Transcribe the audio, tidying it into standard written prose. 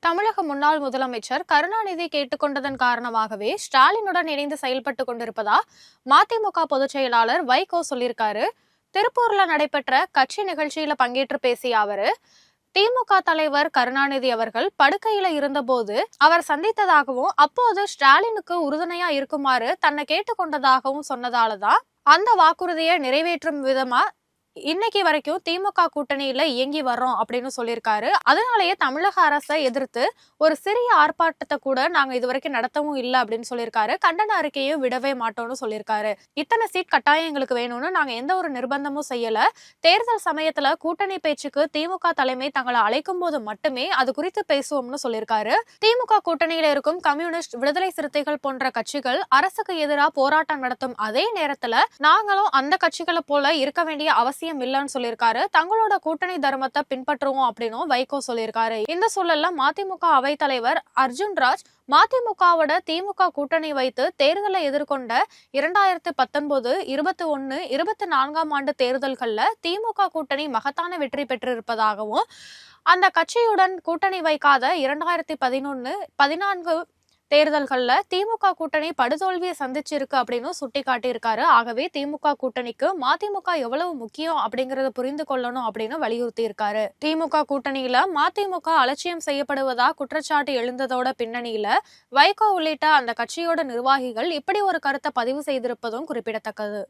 தமிழக முன்னாள் முதலமைச்சர் கருணாநிதி கேட்டுக்கொண்டதன் காரணமாகவே ஸ்டாலினுடன் இணைந்து செயல்பட்டு கொண்டிருப்பதா மதிமுக பொதுச் செயலாளர் வைகோ சொல்லியிருக்காரு. திருப்பூர்ல நடைபெற்ற கட்சி நிகழ்ச்சியில பங்கேற்று பேசிய அவரு, திமுக தலைவர் கருணாநிதி அவர்கள் படுக்கையில இருந்தபோது அவர் சந்தித்ததாகவும் அப்போது ஸ்டாலினுக்கு உறுதுணையா இருக்குமாறு தன்னை கேட்டுக்கொண்டதாகவும் சொன்னதாலதான் அந்த வாக்குறுதியை நிறைவேற்றும் விதமா இன்னைக்கு வரைக்கும் திமுக கூட்டணியில இயங்கி வர்றோம் அப்படின்னு சொல்லியிருக்காரு. அதனாலேயே தமிழக அரசை எதிர்த்து ஒரு சிறிய ஆர்ப்பாட்டத்தை கூட நாங்க இதுவரைக்கும் நடத்தவும் இல்லை அப்படின்னு சொல்லியிருக்காரு. கண்டன அறிக்கையும் விடவே மாட்டோம்னு சொல்லியிருக்காரு. இத்தனை சீட் கட்டாயம் எங்களுக்கு வேணும்னு நாங்க எந்த ஒரு நிர்பந்தமும் செய்யல. தேர்தல் சமயத்துல கூட்டணி பேச்சுக்கு திமுக தலைமை தங்களை அழைக்கும் போது மட்டுமே அது குறித்து பேசுவோம்னு சொல்லியிருக்காரு. திமுக கூட்டணியில இருக்கும் கம்யூனிஸ்ட், விடுதலை சிறுத்தைகள் போன்ற கட்சிகள் அரசுக்கு எதிராக போராட்டம் நடத்தும் அதே நேரத்துல நாங்களும் அந்த கட்சிகளை போல இருக்க வேண்டிய அவசியம் இல்லன்னு சொல்லியிருக்காரு. தங்களோட கூட்டணி தர்மத்தை பின்பற்றுவோம் அப்படின்னு வைகோ சொல்லியிருக்காரு. இந்த சூழல்ல மதிமுக அவைத் தலைவர் அர்ஜுன்ராஜ் மதிமுகவோட திமுக கூட்டணி வைத்து தேர்தலை எதிர்கொண்ட 2019, 21, 24ஆம் ஆண்டு தேர்தல்கள்ல திமுக கூட்டணி மகத்தான வெற்றி பெற்றிருப்பதாகவும் அந்த கட்சியுடன் கூட்டணி வைக்காத 2011, 14 தேர்தல்கள்ல திமுக கூட்டணி படுதோல்வியை சந்திச்சிருக்கு அப்படின்னு சுட்டி காட்டியிருக்காரு. ஆகவே திமுக கூட்டணிக்கு மதிமுக எவ்வளவு முக்கியம் அப்படிங்கறத புரிந்து கொள்ளணும் அப்படின்னு வலியுறுத்தி இருக்காரு. திமுக கூட்டணியில மதிமுக அலட்சியம் செய்யப்படுவதா குற்றச்சாட்டு எழுந்ததோட பின்னணியில வைகோ உள்ளிட்ட அந்த கட்சியோட நிர்வாகிகள் இப்படி ஒரு கருத்தை பதிவு செய்திருப்பதும் குறிப்பிடத்தக்கது.